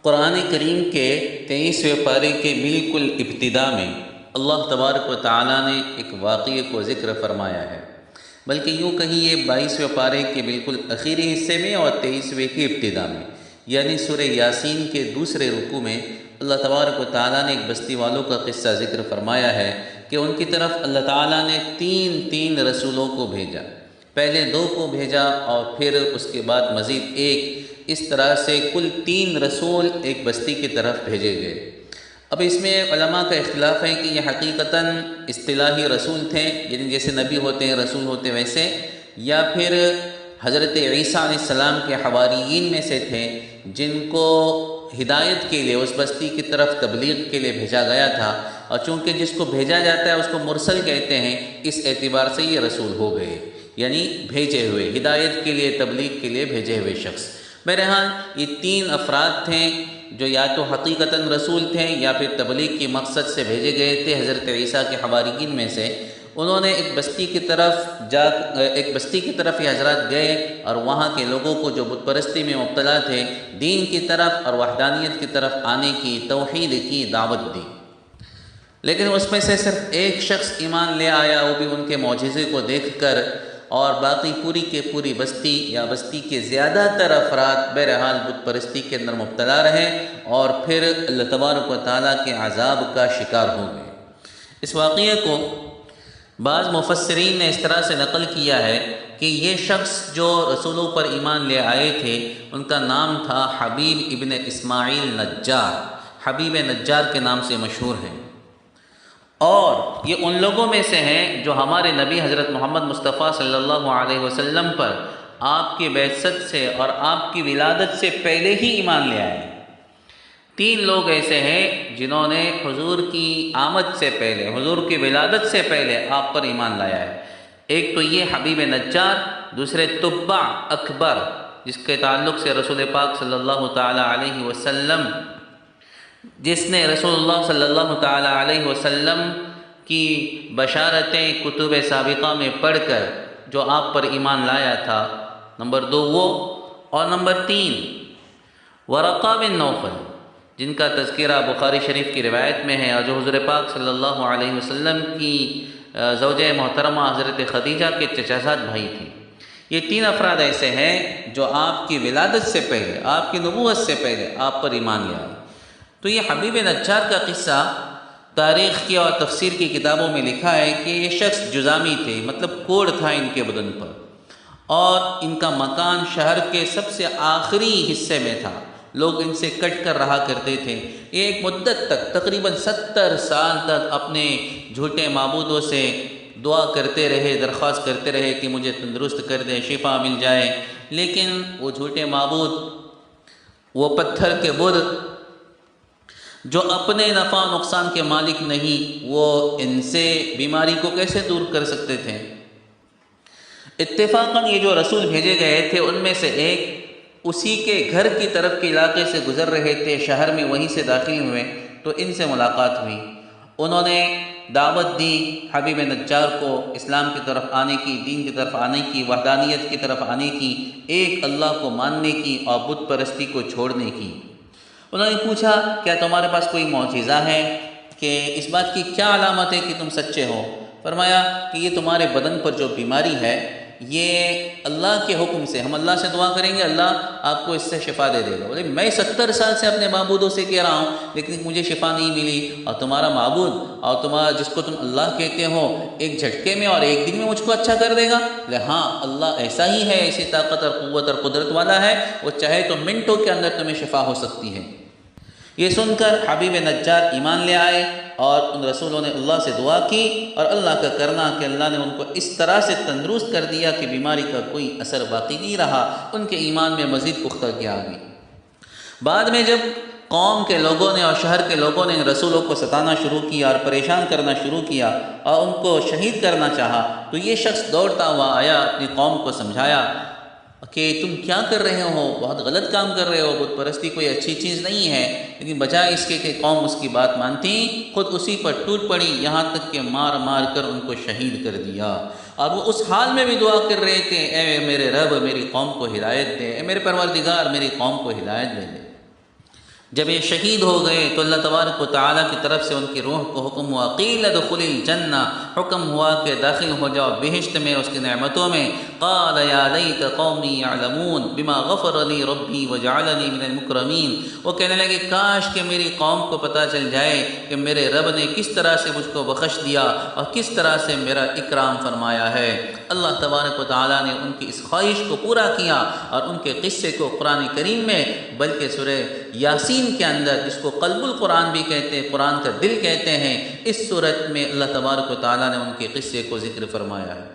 قرآن کریم کے 23ویں پارے کے بالکل ابتدا میں اللہ تبارک و تعالیٰ نے ایک واقعے کو ذکر فرمایا ہے، بلکہ یوں کہیں یہ 22ویں پارے کے بالکل آخری حصے میں اور 23ویں کی ابتدا میں، یعنی سورہ یاسین کے دوسرے رکوع میں اللہ تبارک و تعالیٰ نے ایک بستی والوں کا قصہ ذکر فرمایا ہے کہ ان کی طرف اللہ تعالیٰ نے تین رسولوں کو بھیجا، پہلے 2 کو بھیجا اور پھر اس کے بعد مزید ایک، اس طرح سے کل 3 رسول ایک بستی کی طرف بھیجے گئے۔ اب اس میں علماء کا اختلاف ہے کہ یہ حقیقتاً اصطلاحی رسول تھے، یعنی جیسے نبی ہوتے ہیں رسول ہوتے ویسے، یا پھر حضرت عیسیٰ علیہ السلام کے حواریین میں سے تھے جن کو ہدایت کے لیے اس بستی کی طرف تبلیغ کے لیے بھیجا گیا تھا، اور چونکہ جس کو بھیجا جاتا ہے اس کو مرسل کہتے ہیں، اس اعتبار سے یہ رسول ہو گئے، یعنی بھیجے ہوئے، ہدایت کے لیے تبلیغ کے لیے بھیجے ہوئے شخص۔ بہرحال یہ 3 افراد تھے جو یا تو حقیقتاً رسول تھے یا پھر تبلیغ کی مقصد سے بھیجے گئے تھے حضرت عیسیٰ کے حواریین میں سے۔ انہوں نے ایک بستی کی طرف یہ حضرات گئے اور وہاں کے لوگوں کو جو بت پرستی میں مبتلا تھے دین کی طرف اور وحدانیت کی طرف آنے کی، توحید کی دعوت دی، لیکن اس میں سے صرف ایک شخص ایمان لے آیا، وہ بھی ان کے معجزے کو دیکھ کر، اور باقی پوری کے پوری بستی یا بستی کے زیادہ تر افراد بہرحال بت پرستی کے اندر مبتلا رہے اور پھر اللہ تبارک و تعالیٰ کے عذاب کا شکار ہو گئے۔ اس واقعے کو بعض مفسرین نے اس طرح سے نقل کیا ہے کہ یہ شخص جو رسولوں پر ایمان لے آئے تھے ان کا نام تھا حبیب ابن اسماعیل نجار، حبیب نجار کے نام سے مشہور ہیں، اور یہ ان لوگوں میں سے ہیں جو ہمارے نبی حضرت محمد مصطفیٰ صلی اللہ علیہ وسلم پر آپ کی بعثت سے اور آپ کی ولادت سے پہلے ہی ایمان لے آئے۔ 3 لوگ ایسے ہیں جنہوں نے حضور کی آمد سے پہلے، حضور کی ولادت سے پہلے آپ پر ایمان لایا ہے۔ ایک تو یہ حبیب نجار، دوسرے تبع اکبر جس کے تعلق سے رسول پاک صلی اللہ تعالی علیہ وسلم، جس نے رسول اللہ صلی اللہ تعالی علیہ وسلم کی بشارتیں کتب سابقہ میں پڑھ کر جو آپ پر ایمان لایا تھا، نمبر 2 وہ، اور نمبر 3 ورقہ بن نوفل جن کا تذکرہ بخاری شریف کی روایت میں ہے اور جو حضور پاک صلی اللہ علیہ وسلم کی زوجہ محترمہ حضرت خدیجہ کے چچا زاد بھائی تھی۔ یہ 3 افراد ایسے ہیں جو آپ کی ولادت سے پہلے، آپ کی نبوت سے پہلے آپ پر ایمان لے آئے۔ تو یہ حبیب نجار کا قصہ تاریخ کی اور تفسیر کی کتابوں میں لکھا ہے کہ یہ شخص جذامی تھے، مطلب کوڑ تھا ان کے بدن پر، اور ان کا مکان شہر کے سب سے آخری حصے میں تھا، لوگ ان سے کٹ کر رہا کرتے تھے۔ یہ ایک مدت تک تقریباً 70 سال تک اپنے جھوٹے معبودوں سے دعا کرتے رہے، درخواست کرتے رہے کہ مجھے تندرست کر دے، شفا مل جائے، لیکن وہ جھوٹے معبود، وہ پتھر کے بت جو اپنے نفع و نقصان کے مالک نہیں، وہ ان سے بیماری کو کیسے دور کر سکتے تھے؟ اتفاقاً یہ جو رسول بھیجے گئے تھے ان میں سے ایک اسی کے گھر کی طرف کے علاقے سے گزر رہے تھے، شہر میں وہیں سے داخل ہوئے تو ان سے ملاقات ہوئی۔ انہوں نے دعوت دی حبیب نجار کو اسلام کی طرف آنے کی، دین کی طرف آنے کی، وحدانیت کی طرف آنے کی، ایک اللہ کو ماننے کی اور بت پرستی کو چھوڑنے کی۔ انہوں نے پوچھا کیا تمہارے پاس کوئی معجزہ ہے کہ اس بات کی کیا علامت ہے کہ تم سچے ہو؟ فرمایا کہ یہ تمہارے بدن پر جو بیماری ہے یہ اللہ کے حکم سے، ہم اللہ سے دعا کریں گے اللہ آپ کو اس سے شفا دے دے گا۔ بولے میں 70 سال سے اپنے معبودوں سے کہہ رہا ہوں لیکن مجھے شفا نہیں ملی، اور تمہارا معبود اور تمہارا جس کو تم اللہ کہتے ہو ایک جھٹکے میں اور ایک دن میں مجھ کو اچھا کر دے گا؟ بولے ہاں اللہ ایسا ہی ہے، ایسی طاقت اور قوت اور قدرت والا ہے، وہ چاہے تو منٹوں کے اندر تمہیں شفا ہو سکتی ہے۔ یہ سن کر حبیب نجار ایمان لے آئے اور ان رسولوں نے اللہ سے دعا کی، اور اللہ کا کرنا کہ اللہ نے ان کو اس طرح سے تندرست کر دیا کہ بیماری کا کوئی اثر باقی نہیں رہا، ان کے ایمان میں مزید پختگی آ گئی۔ بعد میں جب قوم کے لوگوں نے اور شہر کے لوگوں نے ان رسولوں کو ستانا شروع کیا اور پریشان کرنا شروع کیا اور ان کو شہید کرنا چاہا، تو یہ شخص دوڑتا ہوا آیا، اپنی قوم کو سمجھایا کہ تم کیا کر رہے ہو، بہت غلط کام کر رہے ہو، بت پرستی کوئی اچھی چیز نہیں ہے، لیکن بجائے اس کے کہ قوم اس کی بات مانتی، خود اسی پر ٹوٹ پڑی، یہاں تک کہ مار مار کر ان کو شہید کر دیا۔ اور وہ اس حال میں بھی دعا کر رہے تھے، اے میرے رب میری قوم کو ہدایت دے، اے میرے پروردگار میری قوم کو ہدایت دے دے۔ جب یہ شہید ہو گئے تو اللہ تبارک و تعالیٰ کی طرف سے ان کی روح کو حکم ہوا، قیل ادخل الجنہ، حکم ہوا کہ داخل ہو جاؤ بہشت میں، اس کی نعمتوں میں۔ قال یا لیت قومی یعلمون بما غفر لی ربی وجعلنی من المکرمین، وہ کہنے لگے کاش کہ میری قوم کو پتہ چل جائے کہ میرے رب نے کس طرح سے مجھ کو بخش دیا اور کس طرح سے میرا اکرام فرمایا ہے۔ اللہ تبارک و تعالیٰ نے ان کی اس خواہش کو پورا کیا اور ان کے قصے کو قرآن کریم میں، بلکہ سورہ یاسین کے اندر، جس کو قلب القرآن بھی کہتے ہیں، قرآن کا دل کہتے ہیں، اس صورت میں اللہ تبارک و تعالیٰ نے ان کے قصے کو ذکر فرمایا ہے۔